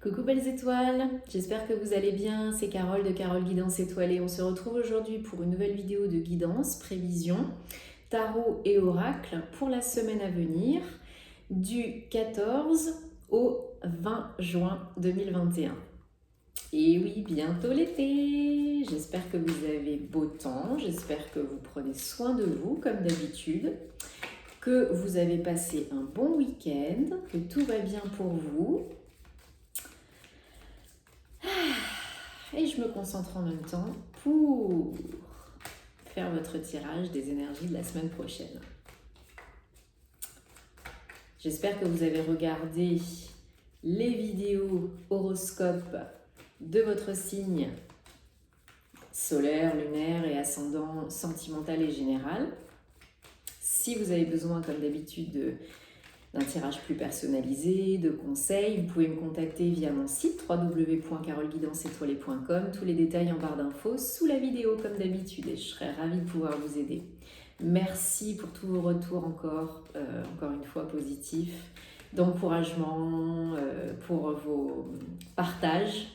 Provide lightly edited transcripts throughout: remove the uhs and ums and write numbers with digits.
Coucou belles étoiles, j'espère que vous allez bien, c'est Carole de Carole Guidance Étoilée. On se retrouve aujourd'hui pour une nouvelle vidéo de guidance, prévision, tarot et oracle pour la semaine à venir du 14 au 20 juin 2021. Et oui, bientôt l'été. J'espère que vous avez beau temps, j'espère que vous prenez soin de vous comme d'habitude, que vous avez passé un bon week-end, que tout va bien pour vous. Et je me concentre en même temps pour faire votre tirage des énergies de la semaine prochaine. J'espère que vous avez regardé les vidéos horoscopes de votre signe solaire, lunaire et ascendant sentimental et général. Si vous avez besoin, comme d'habitude, d'un tirage plus personnalisé, de conseils, vous pouvez me contacter via mon site www.caroleguidanceétoilée.com. Tous les détails en barre d'infos sous la vidéo comme d'habitude et je serai ravie de pouvoir vous aider. Merci pour tous vos retours encore une fois positifs, d'encouragement, pour vos partages.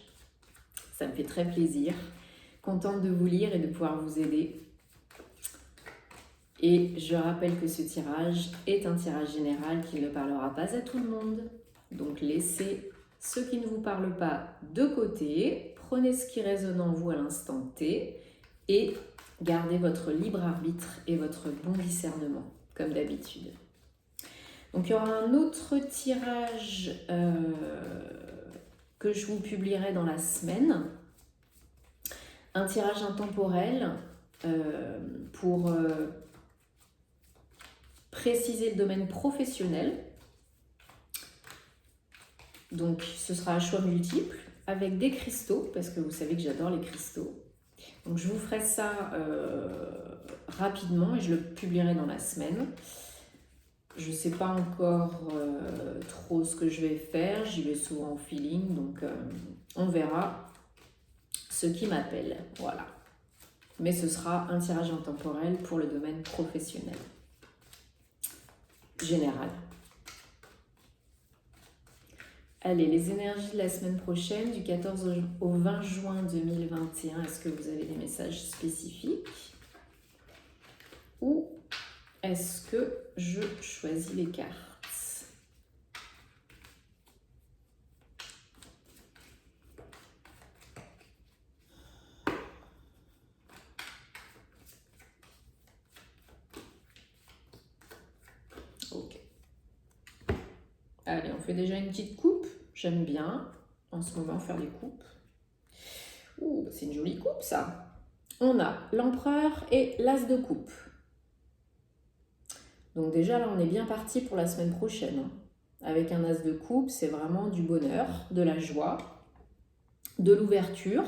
Ça me fait très plaisir. Contente de vous lire et de pouvoir vous aider. Et je rappelle que ce tirage est un tirage général qui ne parlera pas à tout le monde. Donc laissez ceux qui ne vous parlent pas de côté, prenez ce qui résonne en vous à l'instant T et gardez votre libre arbitre et votre bon discernement, comme d'habitude. Donc il y aura un autre tirage que je vous publierai dans la semaine. Un tirage intemporel pour préciser le domaine professionnel. Donc ce sera à choix multiple avec des cristaux, parce que vous savez que j'adore les cristaux. Donc je vous ferai ça rapidement et je le publierai dans la semaine. Je ne sais pas encore trop ce que je vais faire, j'y vais souvent au feeling, donc on verra ce qui m'appelle. Voilà. Mais ce sera un tirage intemporel pour le domaine professionnel. Général. Allez, les énergies de la semaine prochaine, du 14 au 20 juin 2021, est-ce que vous avez des messages spécifiques? Ou est-ce que je choisis les cartes? Ok. Allez, on fait déjà une petite coupe. J'aime bien en ce moment faire des coupes. Ouh, c'est une jolie coupe ça. On a l'empereur et l'as de coupe. Donc déjà là, on est bien parti pour la semaine prochaine. Avec un as de coupe, c'est vraiment du bonheur, de la joie, de l'ouverture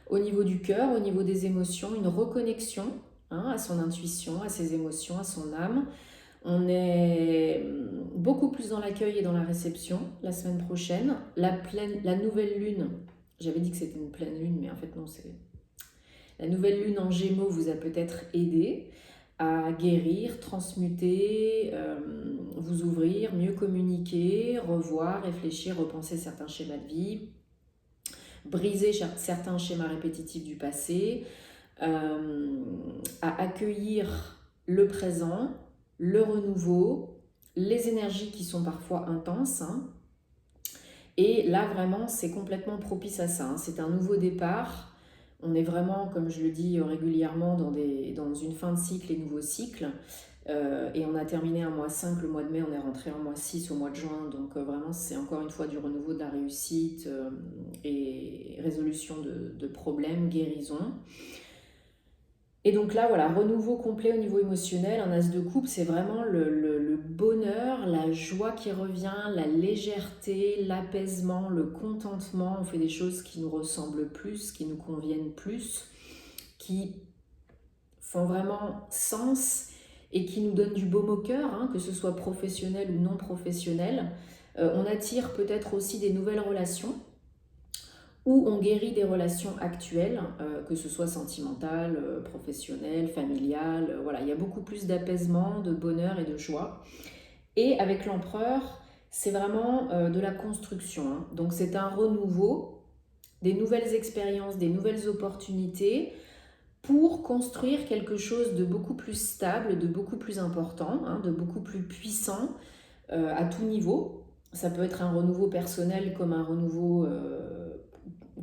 au niveau du cœur, au niveau des émotions, une reconnexion à son intuition, à ses émotions, à son âme. On est beaucoup plus dans l'accueil et dans la réception la semaine prochaine. La nouvelle lune, j'avais dit que c'était une pleine lune, mais en fait non, c'est... La nouvelle lune en Gémeaux vous a peut-être aidé à guérir, transmuter, vous ouvrir, mieux communiquer, revoir, réfléchir, repenser certains schémas de vie, briser certains schémas répétitifs du passé, à accueillir le présent, le renouveau, les énergies qui sont parfois intenses. Et là, vraiment, c'est complètement propice à ça. C'est un nouveau départ. On est vraiment, comme je le dis régulièrement, dans une fin de cycle et nouveau cycle. Et on a terminé un mois 5, le mois de mai, on est rentré en mois 6 au mois de juin. Donc vraiment, c'est encore une fois du renouveau, de la réussite et résolution de problèmes, guérison. Et donc là, voilà, renouveau complet au niveau émotionnel. Un as de coupe, c'est vraiment le bonheur, la joie qui revient, la légèreté, l'apaisement, le contentement. On fait des choses qui nous ressemblent plus, qui nous conviennent plus, qui font vraiment sens et qui nous donnent du baume au cœur, que ce soit professionnel ou non professionnel. On attire peut-être aussi des nouvelles relations, où on guérit des relations actuelles, que ce soit sentimentales, professionnelles, familiales. Voilà, il y a beaucoup plus d'apaisement, de bonheur et de joie. Et avec l'empereur, c'est vraiment de la construction, hein. Donc c'est un renouveau, des nouvelles expériences, des nouvelles opportunités pour construire quelque chose de beaucoup plus stable, de beaucoup plus important, hein, de beaucoup plus puissant à tout niveau. Ça peut être un renouveau personnel comme un renouveau,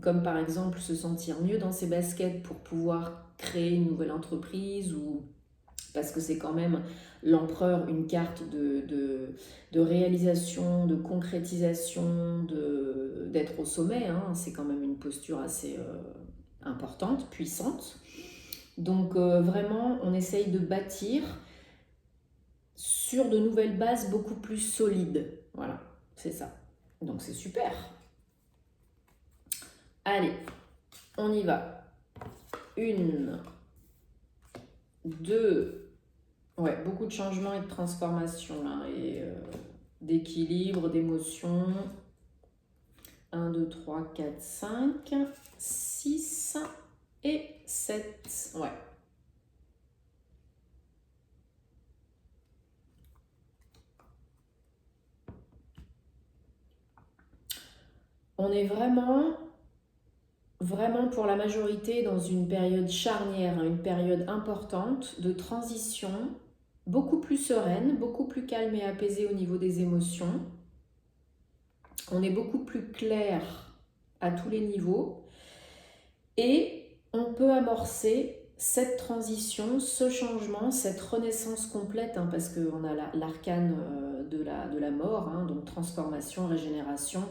comme par exemple se sentir mieux dans ses baskets pour pouvoir créer une nouvelle entreprise, ou parce que c'est quand même l'empereur, une carte de réalisation, de concrétisation, d'être au sommet, hein. C'est quand même une posture assez importante, puissante. Donc vraiment, on essaye de bâtir sur de nouvelles bases beaucoup plus solides. Voilà, c'est ça. Donc c'est super. Allez, on y va. 1, 2, ouais, beaucoup de changements et de transformations là, et d'équilibre, d'émotion. 1, 2, 3, 4, 5, 6 et 7. Ouais. On est vraiment pour la majorité dans une période charnière, une période importante de transition, beaucoup plus sereine, beaucoup plus calme et apaisée au niveau des émotions. On est beaucoup plus clair à tous les niveaux et on peut amorcer cette transition, ce changement, cette renaissance complète, hein, parce qu'on a l'arcane de la mort, hein, donc transformation, régénération,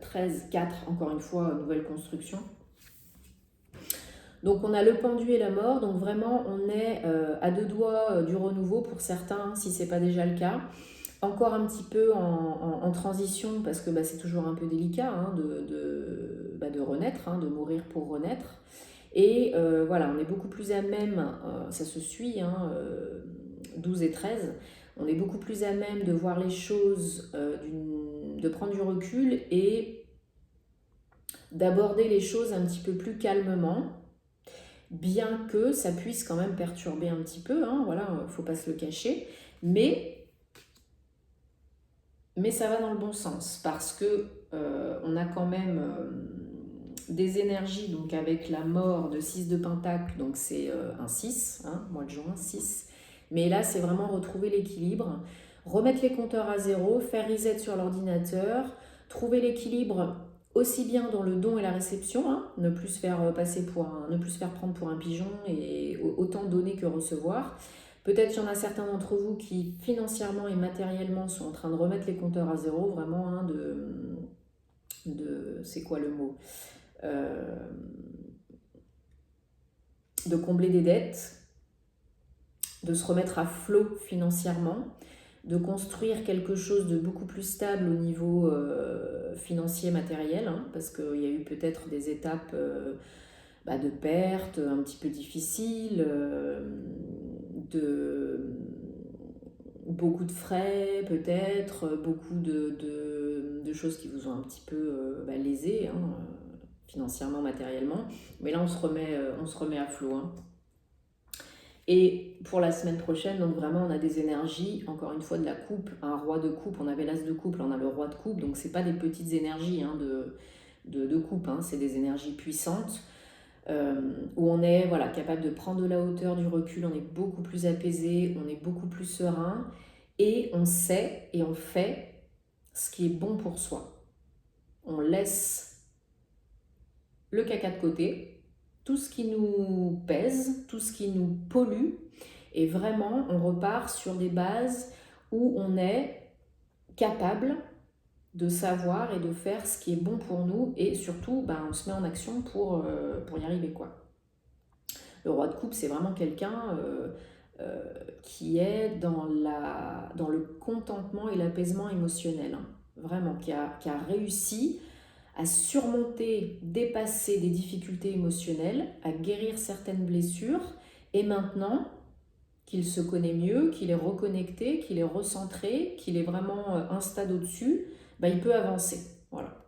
13, 4, encore une fois, nouvelle construction. Donc on a le pendu et la mort, donc vraiment on est à 2 doigts du renouveau pour certains, si ce n'est pas déjà le cas. Encore un petit peu en transition, parce que c'est toujours un peu délicat, hein, de renaître, hein, de mourir pour renaître. Et voilà, on est beaucoup plus à même, ça se suit, hein, 12 et 13, on est beaucoup plus à même de voir les choses, de prendre du recul et d'aborder les choses un petit peu plus calmement, bien que ça puisse quand même perturber un petit peu, hein, voilà, faut pas se le cacher, mais ça va dans le bon sens, parce que on a quand même des énergies, donc avec la mort de 6 de Pentacle, donc c'est un 6, hein, mois de juin, 6. Mais là, c'est vraiment retrouver l'équilibre, remettre les compteurs à zéro, faire reset sur l'ordinateur, trouver l'équilibre aussi bien dans le don et la réception, hein, ne plus se faire prendre pour un pigeon et autant donner que recevoir. Peut-être qu'il y en a certains d'entre vous qui financièrement et matériellement sont en train de remettre les compteurs à zéro, vraiment, hein, c'est quoi le mot, de combler des dettes, de se remettre à flot financièrement, de construire quelque chose de beaucoup plus stable au niveau financier, matériel, hein, parce qu'il y a eu peut-être des étapes de pertes un petit peu difficiles, beaucoup de frais peut-être, beaucoup de choses qui vous ont un petit peu lésé, hein, financièrement, matériellement. Mais là, on se remet à flot, hein. Et pour la semaine prochaine, donc vraiment, on a des énergies, encore une fois, de la coupe, un roi de coupe, on avait l'as de coupe, là on a le roi de coupe, donc c'est pas des petites énergies, hein, de coupe, hein, c'est des énergies puissantes, où on est capable de prendre de la hauteur, du recul, on est beaucoup plus apaisé, on est beaucoup plus serein, et on sait et on fait ce qui est bon pour soi. On laisse le caca de côté, tout ce qui nous pèse, tout ce qui nous pollue, et vraiment on repart sur des bases où on est capable de savoir et de faire ce qui est bon pour nous, et surtout on se met en action pour y arriver, quoi. Le roi de coupe, c'est vraiment quelqu'un qui est dans le contentement et l'apaisement émotionnel, hein. Vraiment, qui a réussi à surmonter, dépasser des difficultés émotionnelles, à guérir certaines blessures, et maintenant qu'il se connaît mieux, qu'il est reconnecté, qu'il est recentré, qu'il est vraiment un stade au-dessus, il peut avancer. Voilà.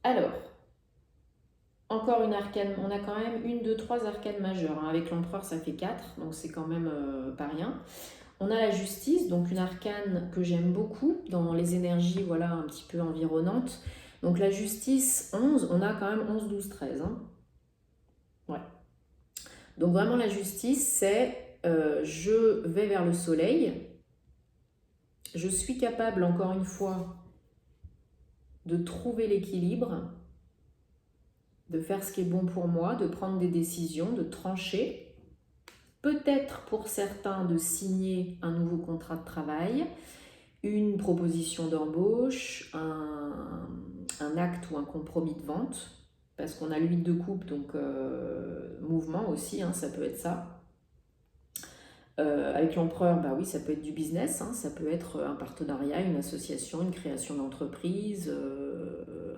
Alors, encore une arcane, on a quand même une, deux, trois arcanes majeures, hein. Avec l'empereur, ça fait 4, donc c'est quand même pas rien. On a la justice, donc une arcane que j'aime beaucoup dans les énergies, voilà, un petit peu environnantes. Donc la justice, 11, on a quand même 11, 12, 13. Hein. Ouais. Donc vraiment la justice, c'est je vais vers le soleil. Je suis capable, encore une fois, de trouver l'équilibre, de faire ce qui est bon pour moi, de prendre des décisions, de trancher. Peut-être pour certains de signer un nouveau contrat de travail, une proposition d'embauche, un acte ou un compromis de vente, parce qu'on a l'huile de coupe, donc mouvement aussi, hein, ça peut être ça. Avec l'empereur, bah oui, ça peut être du business, hein, ça peut être un partenariat, une association, une création d'entreprise,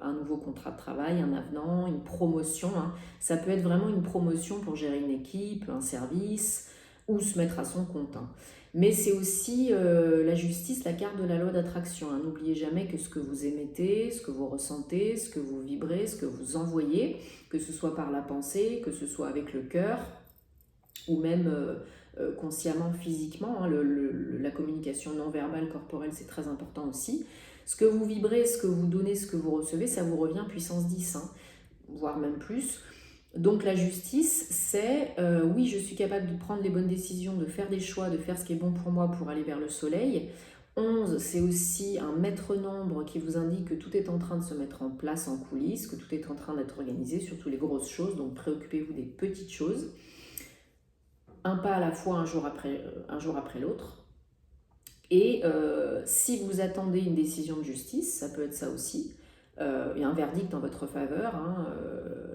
un nouveau contrat de travail, un avenant, une promotion. Hein. Ça peut être vraiment une promotion pour gérer une équipe, un service ou se mettre à son compte. Hein. Mais c'est aussi la justice, la carte de la loi d'attraction. Hein. N'oubliez jamais que ce que vous émettez, ce que vous ressentez, ce que vous vibrez, ce que vous envoyez, que ce soit par la pensée, que ce soit avec le cœur ou même consciemment, physiquement. Hein, la communication non verbale corporelle, c'est très important aussi. Ce que vous vibrez, ce que vous donnez, ce que vous recevez, ça vous revient puissance 10, hein, voire même plus. Donc la justice, c'est oui, je suis capable de prendre les bonnes décisions, de faire des choix, de faire ce qui est bon pour moi pour aller vers le soleil. 11, c'est aussi un maître nombre qui vous indique que tout est en train de se mettre en place en coulisses, que tout est en train d'être organisé, surtout les grosses choses, donc préoccupez-vous des petites choses. Un pas à la fois, un jour après l'autre. Et si vous attendez une décision de justice, ça peut être ça aussi, et un verdict en votre faveur, hein,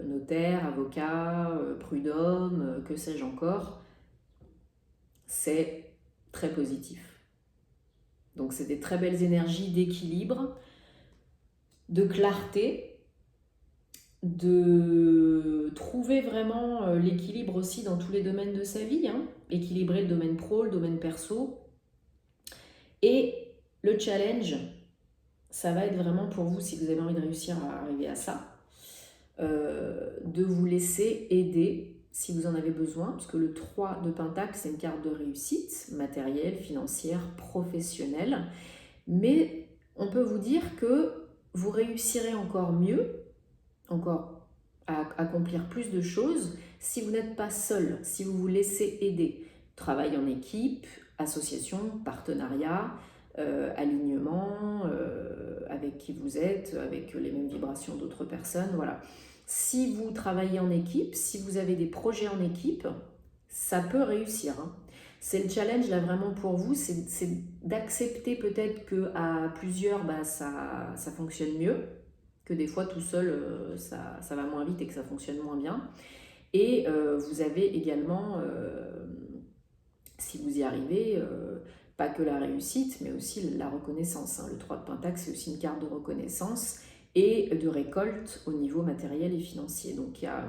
notaire, avocat, prud'homme, que sais-je encore, c'est très positif. Donc c'est des très belles énergies d'équilibre, de clarté, de trouver vraiment l'équilibre aussi dans tous les domaines de sa vie, hein, équilibrer le domaine pro, le domaine perso. Et le challenge, ça va être vraiment pour vous, si vous avez envie de réussir à arriver à ça, de vous laisser aider si vous en avez besoin, parce que le 3 de Pentacle, c'est une carte de réussite matérielle, financière, professionnelle. Mais on peut vous dire que vous réussirez encore mieux, encore à accomplir plus de choses, si vous n'êtes pas seul, si vous vous laissez aider. Travail en équipe, association, partenariat, alignement, avec qui vous êtes, avec les mêmes vibrations d'autres personnes, voilà. Si vous travaillez en équipe, si vous avez des projets en équipe, ça peut réussir. Hein. C'est le challenge là vraiment pour vous, c'est d'accepter peut-être qu'à plusieurs, bah, ça fonctionne mieux, que des fois tout seul, ça va moins vite et que ça fonctionne moins bien. Et vous avez également, si vous y arrivez, pas que la réussite, mais aussi la reconnaissance. Hein. Le 3 de Pentacle, c'est aussi une carte de reconnaissance et de récolte au niveau matériel et financier. Donc il y a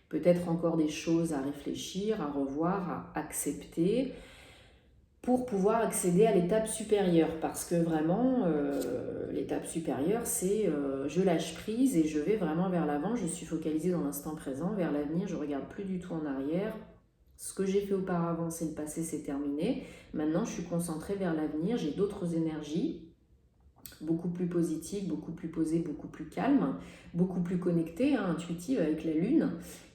peut-être encore des choses à réfléchir, à revoir, à accepter pour pouvoir accéder à l'étape supérieure. Parce que vraiment, l'étape supérieure, c'est je lâche prise et je vais vraiment vers l'avant. Je suis focalisée dans l'instant présent, vers l'avenir. Je ne regarde plus du tout en arrière. Ce que j'ai fait auparavant, c'est le passé, c'est terminé. Maintenant, je suis concentrée vers l'avenir. J'ai d'autres énergies, beaucoup plus positives, beaucoup plus posées, beaucoup plus calmes, beaucoup plus connectées, hein, intuitives avec la Lune.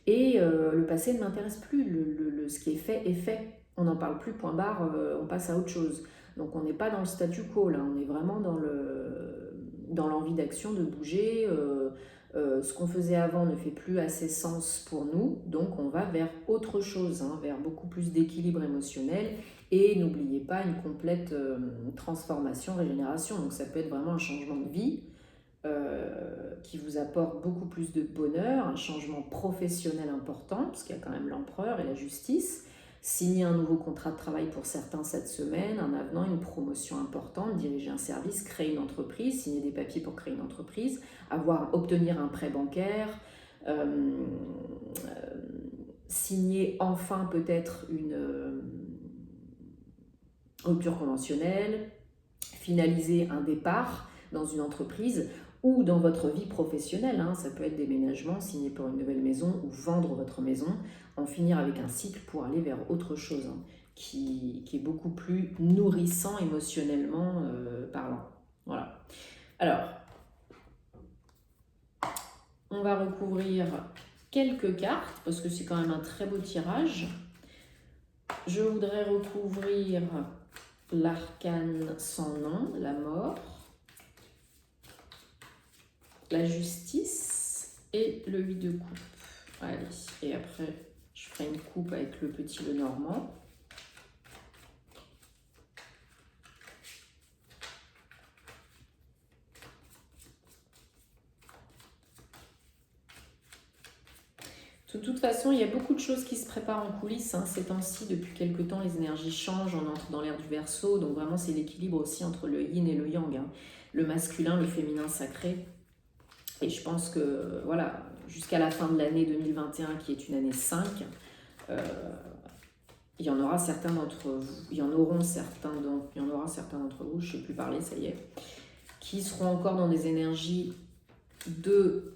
Et le passé ne m'intéresse plus. Ce qui est fait est fait. On n'en parle plus, point barre, on passe à autre chose. Donc on n'est pas dans le statu quo, là. On est vraiment dans l'envie d'action, de bouger. Ce qu'on faisait avant ne fait plus assez sens pour nous, donc on va vers autre chose, hein, vers beaucoup plus d'équilibre émotionnel et n'oubliez pas une complète transformation, régénération. Donc ça peut être vraiment un changement de vie qui vous apporte beaucoup plus de bonheur, un changement professionnel important, parce qu'il y a quand même l'empereur et la justice, signer un nouveau contrat de travail pour certains cette semaine, un avenant, une promotion importante, diriger un service, créer une entreprise, signer des papiers pour créer une entreprise, obtenir un prêt bancaire, signer enfin peut-être une rupture conventionnelle, finaliser un départ dans une entreprise. ou dans votre vie professionnelle, hein, ça peut être déménagement, signer pour une nouvelle maison ou vendre votre maison, en finir avec un cycle pour aller vers autre chose, hein, qui est beaucoup plus nourrissant émotionnellement parlant. Voilà. Alors, on va recouvrir quelques cartes, parce que c'est quand même un très beau tirage. Je voudrais recouvrir l'arcane sans nom, la mort, la justice et le 8 de coupe. Allez, et après, je ferai une coupe avec le petit Lenormand. De toute façon, il y a beaucoup de choses qui se préparent en coulisses. Hein. Ces temps-ci, depuis quelques temps, les énergies changent, on entre dans l'ère du Verseau. Donc vraiment, c'est l'équilibre aussi entre le yin et le yang. Hein. Le masculin, le féminin sacré. Et je pense que, voilà, jusqu'à la fin de l'année 2021, qui est une année 5, il y en aura certains d'entre vous, il y en aura certains d'entre vous, je ne sais plus parler, ça y est, qui seront encore dans des énergies de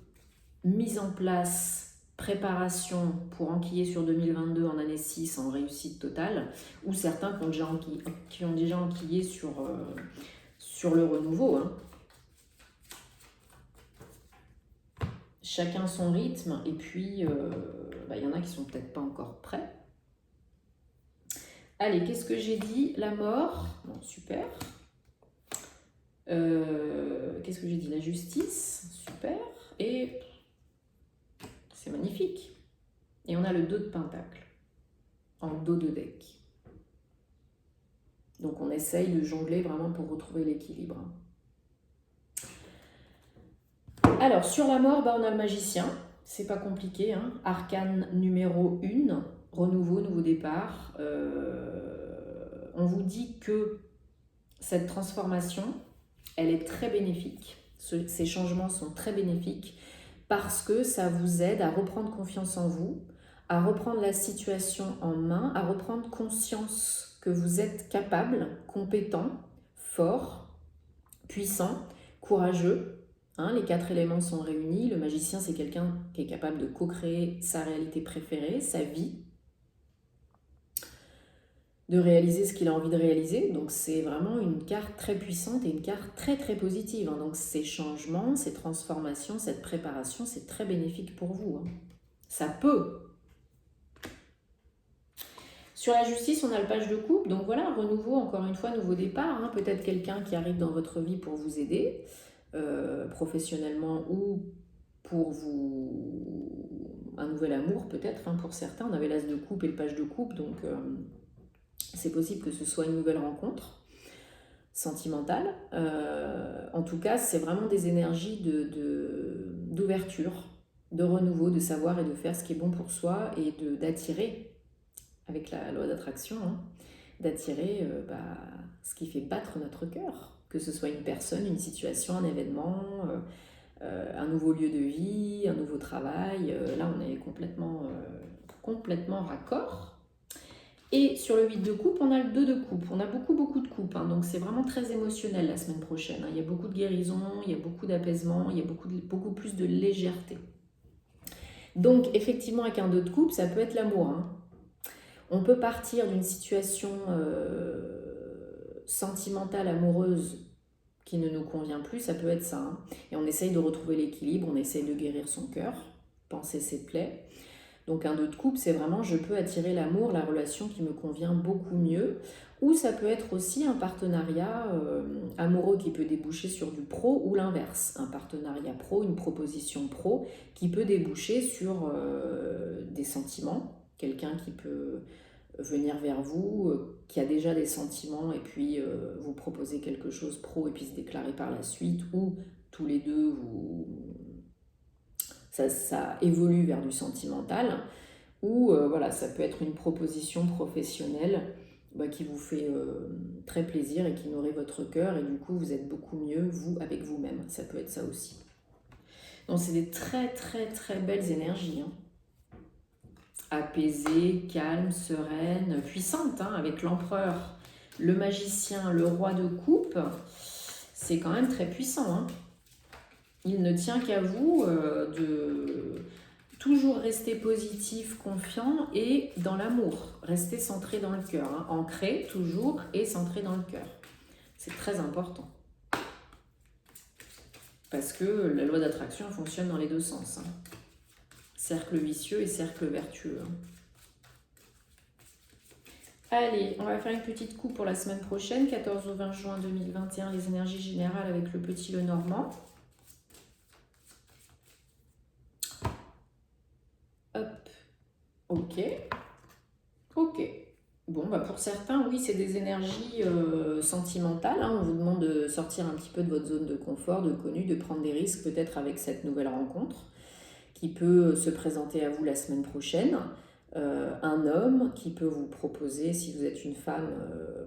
mise en place, préparation pour enquiller sur 2022 en année 6 en réussite totale, ou certains qui ont déjà enquillé sur le renouveau. Hein. Chacun son rythme, et puis y en a qui sont peut-être pas encore prêts. Allez, qu'est-ce que j'ai dit? La mort, bon, super. Qu'est-ce que j'ai dit? La justice, super. Et c'est magnifique. Et on a le 2 de pentacle en dos de deck. Donc on essaye de jongler vraiment pour retrouver l'équilibre. Alors sur la mort, on a le magicien. C'est pas compliqué. Hein. Arcane numéro 1, renouveau, nouveau départ. On vous dit que cette transformation, elle est très bénéfique. Ces changements sont très bénéfiques parce que ça vous aide à reprendre confiance en vous, à reprendre la situation en main, à reprendre conscience que vous êtes capable, compétent, fort, puissant, courageux. Hein, les 4 éléments sont réunis. Le magicien, c'est quelqu'un qui est capable de co-créer sa réalité préférée, sa vie, de réaliser ce qu'il a envie de réaliser. Donc c'est vraiment une carte très puissante et une carte très très positive. Hein. Donc ces changements, ces transformations, cette préparation, c'est très bénéfique pour vous. Hein. Ça peut. Sur la justice, on a le page de coupe. Donc voilà, renouveau, encore une fois, nouveau départ. Hein. Peut-être quelqu'un qui arrive dans votre vie pour vous aider, professionnellement ou pour vous... un nouvel amour peut-être, hein, pour certains. On avait l'as de coupe et le page de coupe, donc... c'est possible que ce soit une nouvelle rencontre sentimentale. En tout cas, c'est vraiment des énergies d'ouverture, de renouveau, de savoir et de faire ce qui est bon pour soi et d'attirer, avec la loi d'attraction, hein, d'attirer ce qui fait battre notre cœur. Que ce soit une personne, une situation, un événement, un nouveau lieu de vie, un nouveau travail. Là, on est complètement raccord. Et sur le 8 de coupe, on a le 2 de coupe. On a beaucoup de coupes. Hein, donc c'est vraiment très émotionnel la semaine prochaine. Hein. Il y a beaucoup de guérison, il y a beaucoup d'apaisement, il y a beaucoup plus de légèreté. Donc effectivement, avec un 2 de coupe, ça peut être l'amour. Hein. On peut partir d'une situation sentimentale, amoureuse, qui ne nous convient plus, ça peut être ça. Hein. Et on essaye de retrouver l'équilibre, on essaye de guérir son cœur, penser ses plaies. Donc un 2 de coupe, c'est vraiment je peux attirer l'amour, la relation qui me convient beaucoup mieux. Ou ça peut être aussi un partenariat amoureux qui peut déboucher sur du pro ou l'inverse. Un partenariat pro, une proposition pro qui peut déboucher sur des sentiments. Quelqu'un qui peut venir vers vous, qui a déjà des sentiments et puis vous proposer quelque chose pro et puis se déclarer par la suite. Ou tous les deux, ça évolue vers du sentimental, ou voilà, ça peut être une proposition professionnelle qui vous fait très plaisir et qui nourrit votre cœur, et du coup vous êtes beaucoup mieux, vous, avec vous-même. Ça peut être ça aussi. Donc c'est des très belles énergies. Hein. Apaisées, calmes, sereines, puissantes, hein, avec l'empereur, le magicien, le roi de coupe. C'est quand même très puissant. Hein. Il ne tient qu'à vous de toujours rester positif, confiant et dans l'amour. Rester centré dans le cœur, hein. Ancré toujours et centré dans le cœur. C'est très important. Parce que la loi d'attraction fonctionne dans les deux sens, hein. Cercle vicieux et cercle vertueux. Allez, on va faire une petite coupe pour la semaine prochaine, 14 au 20 juin 2021, les énergies générales avec le petit Lenormand. Hop, ok, ok. Bon, bah pour certains, oui, c'est des énergies sentimentales, hein. On vous demande de sortir un petit peu de votre zone de confort, de connu, de prendre des risques peut-être avec cette nouvelle rencontre qui peut se présenter à vous la semaine prochaine. Un homme qui peut vous proposer, si vous êtes une femme,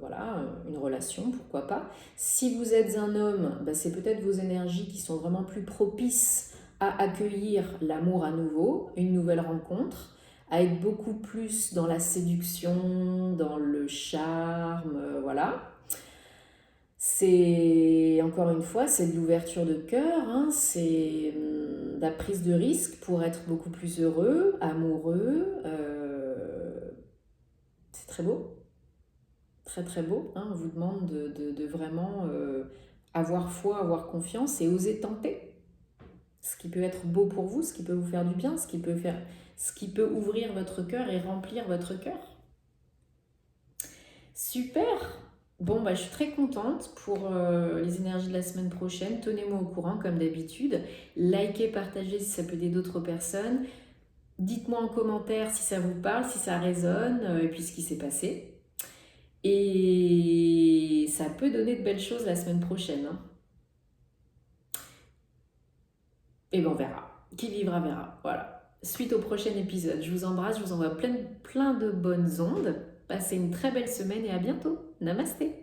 voilà, une relation, pourquoi pas. Si vous êtes un homme, bah, c'est peut-être vos énergies qui sont vraiment plus propices à accueillir l'amour à nouveau, une nouvelle rencontre, à être beaucoup plus dans la séduction, dans le charme, voilà. C'est, encore une fois, c'est de l'ouverture de cœur, hein, c'est de la prise de risque pour être beaucoup plus heureux, amoureux. C'est très beau, très très beau, hein. On vous demande de vraiment avoir foi, avoir confiance et oser tenter ce qui peut être beau pour vous, ce qui peut vous faire du bien, ce qui peut ouvrir votre cœur et remplir votre cœur. Super! Bon, bah, je suis très contente pour les énergies de la semaine prochaine. Tenez-moi au courant comme d'habitude. Likez, partagez si ça peut aider d'autres personnes. Dites-moi en commentaire si ça vous parle, si ça résonne, et puis ce qui s'est passé. Et ça peut donner de belles choses la semaine prochaine, hein. Et ben on verra. Qui vivra verra. Voilà. Suite au prochain épisode. Je vous embrasse, je vous envoie plein de bonnes ondes. Passez une très belle semaine et à bientôt. Namasté.